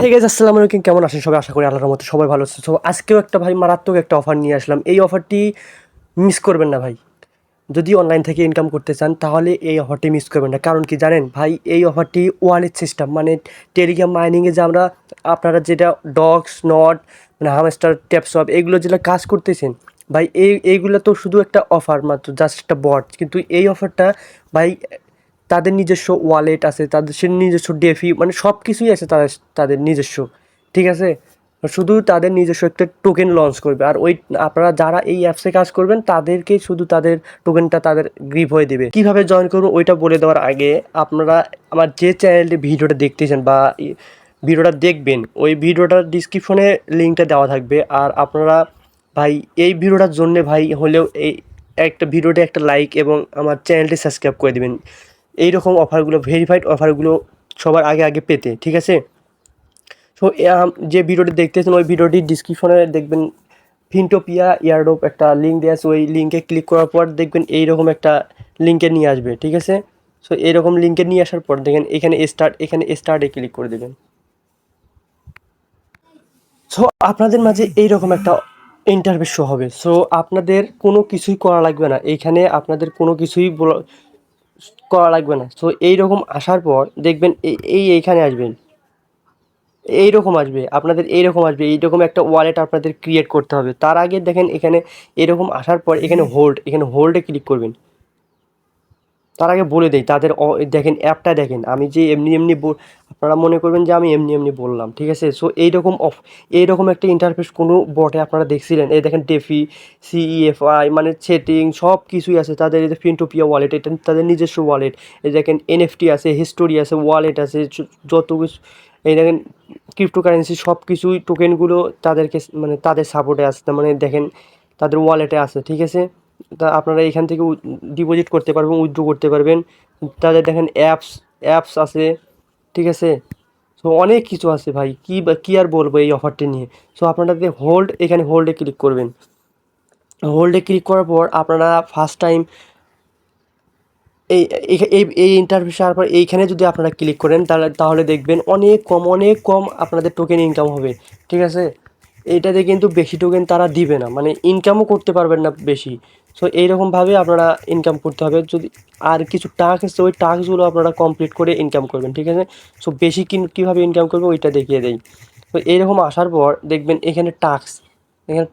Hey guys, আসসালামু আলাইকুম। কেমন আছেন সবাই? আশা করি আল্লাহর রহমতে সবাই ভালো আছে। তো আজকেও একটা ভাই মারাত্মক একটা অফার নিয়ে আসলাম। এই অফারটি মিস করবেন না ভাই। যদি অনলাইন থেকে ইনকাম করতে চান তাহলে এই অফারটি মিস করবেন না। কারণ কি জানেন ভাই, এই অফারটি ওয়ালেট সিস্টেম, মানে টেলিগ্রাম মাইনিংয়ে যে আপনারা যেটা ডগস নট, মানে হামস্টার ট্যাপসপ এগুলো যেটা কাজ করতেছেন ভাই, এইগুলো তো শুধু একটা অফার মাত্র, জাস্ট একটা বট। কিন্তু এই অফারটা ভাই, তাদের নিজস্ব ওয়ালেট আছে, তাদের সে নিজস্ব ডেফি, মানে সব কিছুই আছে তাদের তাদের নিজস্ব, ঠিক আছে। শুধু তাদের নিজস্ব একটা টোকেন লঞ্চ করবে, আর ওই আপনারা যারা এই অ্যাপসে কাজ করবেন তাদেরকে শুধু তাদের টোকেনটা তাদের গ্রিপ হয়ে দেবে। কিভাবে জয়েন করবো ওইটা বলে দেওয়ার আগে আপনারা আমার যে চ্যানেলটি ভিডিওটা দেখতেছেন বা ভিডিওটা দেখবেন, ওই ভিডিওটার ডিসক্রিপশনে লিঙ্কটা দেওয়া থাকবে। আর আপনারা ভাই এই ভিডিওটার জন্যে ভাই হলেও এই একটা ভিডিওতে একটা লাইক এবং আমার চ্যানেলটি সাবস্ক্রাইব করে দেবেন, এই রকম অফারগুলো, ভেরিফাইড অফারগুলো সবার আগে আগে পেতে, ঠিক আছে। সো যে ভিডিওটি দেখতেছেন ওই ভিডিওটির ডিসক্রিপশনে দেখবেন ফিনটোপিয়া ইয়ারডোপ একটা লিঙ্ক দেওয়া আছে। ওই লিঙ্কে ক্লিক করার পর দেখবেন এইরকম একটা লিঙ্কে নিয়ে আসবে, ঠিক আছে। সো এরকম লিঙ্কে নিয়ে আসার পর দেখেন এখানে স্টার্টে ক্লিক করে দেবেন। সো আপনাদের মাঝে এইরকম একটা ইন্টারভিউ শো হবে। সো আপনাদের কোনো কিছুই করা লাগবে না, এইখানে আপনাদের কোনো কিছুই করা লাগবে না। সো এইরকম আসার পর দেখবেন এইখানে আসবেন, এইরকম আসবে আপনাদের, এইরকম একটা ওয়ালেট আপনাদের ক্রিয়েট করতে হবে। তার আগে দেখেন এখানে এরকম আসার পর এখানে হোল্ডে ক্লিক করবেন। তার আগে বলে দেই তাদের দেখেন অ্যাপটা দেখেন, আমি যে এমনি আপনারা মনে করবেন যে আমি এমনি বললাম, ঠিক আছে। সো এইরকম একটা ইন্টারফেস কোনো বটে আপনারা দেখছিলেন? এই দেখেন ডেফি, সিইএফআই, মানে সেটিং সব কিছুই আছে তাদের। এই যে ফিনটোপিয়া ওয়ালেট, এটা তাদের নিজস্ব ওয়ালেট। এই দেখেন এনএফটি আছে, হিস্টোরি আছে, ওয়ালেট আছে, যত কিছু। এই দেখেন ক্রিপ্টোকারেন্সি সব কিছুই টোকেনগুলো তাদেরকে, মানে তাদের সাপোর্টে আছে, তার মানে দেখেন তাদের ওয়ালেটে আছে, ঠিক আছে। তা আপনারা এখান থেকে ডিপোজিট করতে পারবেন, উইথড্র করতে পারবেন। তাদের দেখেন অ্যাপস আছে, ঠিক আছে। সো অনেক কিছু আছে ভাই, কী আর বলবো এই অফারটি নিয়ে। সো আপনারা এখানে হোল্ডে ক্লিক করবেন। হোল্ডে ক্লিক করার পর আপনারা ফার্স্ট টাইম এই এই ইন্টারভিউ আসার পর এইখানে যদি আপনারা ক্লিক করেন তাহলে দেখবেন অনেক কম আপনাদের টোকেন ইনকাম হবে, ঠিক আছে। এইটাতে কিন্তু বেশি টোকেন তারা দিবে না, মানে ইনকামও করতে পারবেন না বেশি। সো এইরকমভাবে আপনারা ইনকাম করতে হবে। যদি আর কিছু টাস্ক আছে ওই টাস্কগুলো আপনারা কমপ্লিট করে ইনকাম করবেন, ঠিক আছে। সো বেশি কীভাবে ইনকাম করবে ওইটা দেখিয়ে দেই। তো এইরকম আসার পর দেখবেন এখানে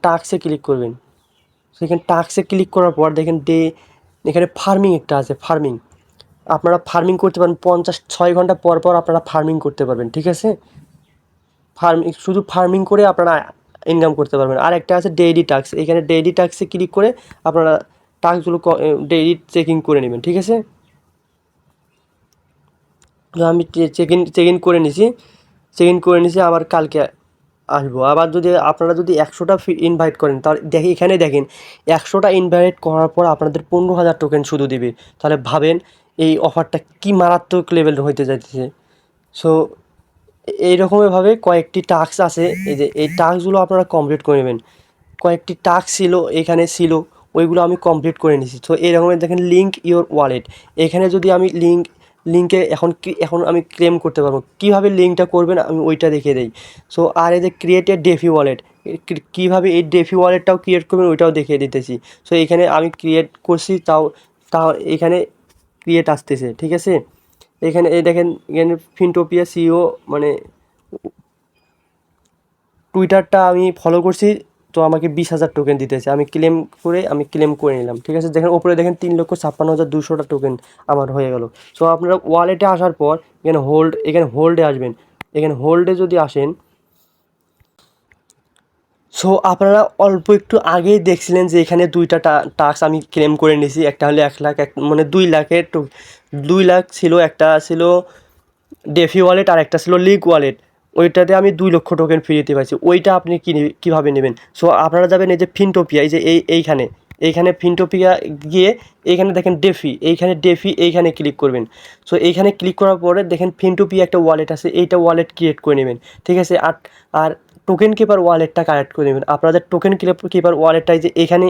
টাস্কে ক্লিক করবেন। সেখানে টাস্কে ক্লিক করার পর দেখেন এখানে ফার্মিং একটা আছে, ফার্মিং। আপনারা ফার্মিং করতে পারেন 56 ঘন্টা পর পর আপনারা ফার্মিং করতে পারবেন, ঠিক আছে। শুধু ফার্মিং করে আপনারা ইনকাম করতে পারবেন। আর একটা আছে ডেইলি টাস্ক, এখানে ডেইলি টাস্কে ক্লিক করে আপনারা টাস্কগুলো ডেইলি চেকিং করে নেবেন, ঠিক আছে। তো আমি চেক ইন করে নিছি, আবার কালকে আসবো। আবার যদি আপনারা 100টা ইনভাইট করেন তাহলে এখানে দেখেন 100টা ইনভাইট করার পর আপনাদের 15,000 টোকেন শুধু দিবে। তাহলে ভাবেন এই অফারটা কি মারাত্মক লেভেল হইতে যাইতেছে। সো এইরকমভাবে কয়েকটি টাস্ক আছে, এই যে এই টাস্কগুলো আপনারা কমপ্লিট করে নেবেন। কয়েকটি টাস্ক ছিল ওইগুলো আমি কমপ্লিট করে নিছি। তো এরকমই দেখেন লিঙ্ক ইওর ওয়ালেট, এখানে যদি আমি লিঙ্কে এখন আমি ক্লেম করতে পারবো। কীভাবে লিঙ্কটা করবেন আমি ওইটা দেখিয়ে দিই। সো আর এই যে ক্রিয়েট এ ডেফি ওয়ালেট, কীভাবে এই ডেফি ওয়ালেটটাও ক্রিয়েট করবেন ওইটাও দেখিয়ে দিতেছি। সো এখানে আমি ক্রিয়েট করছি, তাও এখানে ক্রিয়েট আসতেছে, ঠিক আছে। এখানে এই দেখেন এখানে ফিনটোপিয়া সিইও, মানে টুইটারটা আমি ফলো করছি। তো আমাকে 20,000 টোকেন দিতেছে, আমি ক্লেম করে নিলাম, ঠিক আছে। দেখেন ওপরে দেখেন 3,56,200টা টোকেন আমার হয়ে গেল। সো আপনারা ওয়ালেটে আসার পর এখানে হোল্ডে আসবেন। এখানে হোল্ডে যদি আসেন, সো আপনারা অল্প একটু আগেই দেখছিলেন যে এখানে দুইটা টাস্ক আমি ক্লেম করে নিয়েছি। একটা হলো 1 লাখ, মানে 2 লাখের 2 লাখ ছিল, একটা ছিল ডেফি ওয়ালেট আর একটা ছিল লিগ ওয়ালেট। ওইটাতে আমি 2 লক্ষ টোকেন ফ্রিতে পাইছি। ওইটা আপনি কীভাবে নেবেন? সো আপনারা যাবেন এই যে ফিনটোপিয়া, এই যে এইখানে ফিনটোপিয়া গিয়ে এইখানে দেখেন এইখানে ক্লিক করবেন। সো এইখানে ক্লিক করার পরে দেখেন ফিনটোপিয়া একটা ওয়ালেট আছে, এইটা ওয়ালেট ক্রিয়েট করে নেবেন, ঠিক আছে। আর টোকেন কিপার ওয়ালেটটা কানেক্ট করে নেবেন। আপনাদের টোকেন কিপার ওয়ালেটটাই যে এখানে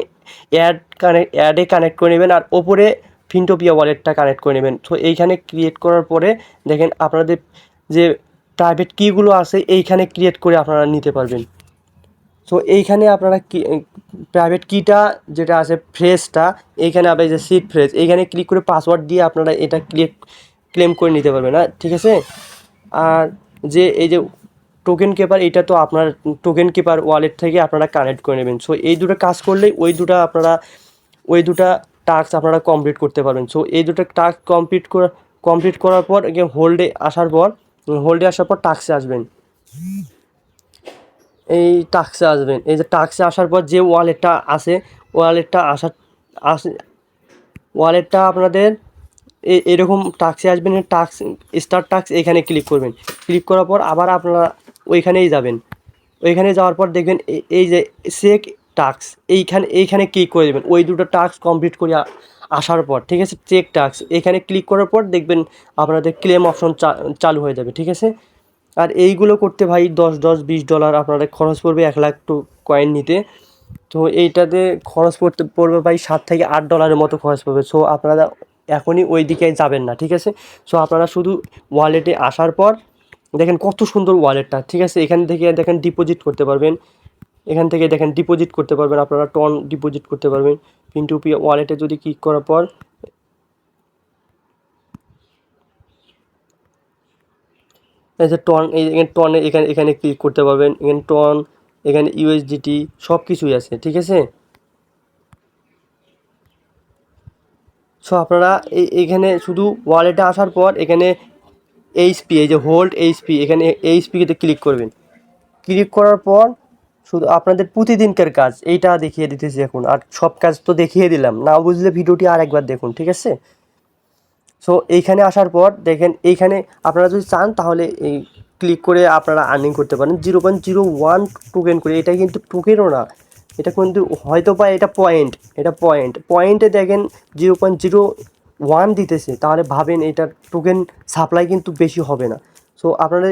অ্যাডে কানেক্ট করে নেবেন, আর ওপরে ফিনটোপিয়া ওয়ালেটটা কানেক্ট করে নেবেন। সো এইখানে ক্রিয়েট করার পরে দেখেন আপনাদের যে প্রাইভেট কিগুলো আছে এইখানে ক্রিয়েট করে আপনারা নিতে পারবেন। সো এইখানে আপনারা কি প্রাইভেট কিটা যেটা আছে ফ্রেজটা, এইখানে আপনার যে সিড ফ্রেজ এইখানে ক্লিক করে পাসওয়ার্ড দিয়ে আপনারা এটা ক্লেম করে নিতে পারবেন না, ঠিক আছে। আর যে এই যে টোকেন কিপার, এটা তো আপনার টোকেন কিপার ওয়ালেট থেকে আপনারা কানেক্ট করে নেবেন। সো এই দুটো কাজ করলেই ওই দুটা টাস্ক আপনারা কমপ্লিট করতে পারবেন। সো এই দুটো টাস্ক কমপ্লিট করার পর হোল্ডে আসার পর টাস্কে আসবেন। এই যে টাস্কে আসার পর যে ওয়ালেটটা আছে, ওয়ালেটটা আপনাদের এরকম টাস্কে আসবেন। টাস্ক স্টার্ট টাস্ক এখানে ক্লিক করবেন। ক্লিক করার পর আবার আপনারা ওইখানেই যাবেন। ওইখানে যাওয়ার পর দেখবেন এই যে চেক টাস্ক এইখানে ক্লিক করে দেবেন। ওই দুটো টাস্ক কমপ্লিট করে আসার পর, ঠিক আছে, চেক টাস্ক এখানে ক্লিক করার পর দেখবেন আপনাদের ক্লেম অপশন চালু হয়ে যাবে, ঠিক আছে। আর এইগুলো করতে ভাই $10-20 আপনাদের খরচ পড়বে 1 লাখ কয়েন নিতে। তো এইটাতে খরচ পড়বে ভাই $7 থেকে $8 মতো খরচ পড়বে। সো আপনারা এখনই ওই দিকে যাবেন না, ঠিক আছে। সো আপনারা শুধু ওয়ালেটে আসার পর দেখেন কত সুন্দর ওয়ালেটটা, ঠিক আছে। এখান থেকে দেখেন ডিপোজিট করতে পারবেন। আপনারা টন ডিপোজিট করতে পারবেন। পিন্টুপি ওয়ালেটে যদি ক্লিক করার পর এই যে টনে এখানে ক্লিক করতে পারবেন। এখানে টন, এখানে ইউএসডিটি সব কিছুই আছে, ঠিক আছে। সো আপনারা এইখানে শুধু ওয়ালেটে আসার পর এখানে এইচপি, এই যে হোল্ড এইচপি, এখানে এইচপিতে ক্লিক করবেন। ক্লিক করার পর শুধু আপনাদের প্রতিদিনকার কাজ এইটা দেখিয়ে দিতেছি এখন। আর সব কাজ তো দেখিয়ে দিলাম, না বুঝলে ভিডিওটি আর একবার দেখুন, ঠিক আছে। সো এইখানে আসার পর দেখেন এইখানে আপনারা যদি চান তাহলে এই ক্লিক করে আপনারা আর্নিং করতে পারেন 0.01 টোকেন করে। এটা কিন্তু টোকেনও না, এটা কিন্তু হয়তো বা পয়েন্টে দেখেন 0.01 দিতেছে। তাহলে ভাবেন এটা টোকেন সাপ্লাই কিন্তু বেশি হবে না। সো আপনারা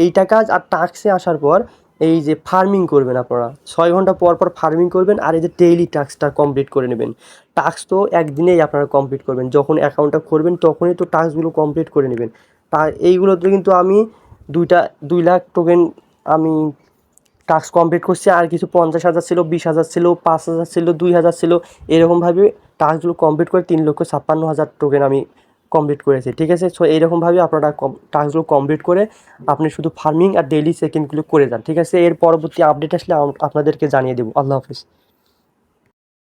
এইটা কাজ। আর টাস্কে আসার পর এই যে ফার্মিং করবেন, আপনারা 6 ঘন্টা পর ফার্মিং করবেন। আর এই যে ডেইলি টাস্কটা কমপ্লিট করে নেবেন। টাস্ক তো একদিনেই আপনারা কমপ্লিট করবেন, যখন অ্যাকাউন্টটা করবেন তখনই তো টাস্কগুলো কমপ্লিট করে নেবেন। এইগুলোতে কিন্তু আমি 2 লাখ টোকেন আমি টাস্ক কমপ্লিট করছি। আর কিছু 50,000 ছিল, 20,000 ছিল, 5,000 ছিল, 2,000 ছিল, এরকমভাবে টাস্কগুলো কমপ্লিট করে 3,56,000 টোকেন আমি কমপ্লিট করেছি, ঠিক আছে। সো এইরকমভাবে আপনারা টাস্কগুলো কমপ্লিট করে আপনি শুধু ফার্মিং আর ডেইলি চেক ইনগুলো করে যান, ঠিক আছে। এর পরবর্তী আপডেট আসলে আপনাদেরকে জানিয়ে দেবো। আল্লাহ হাফিজ।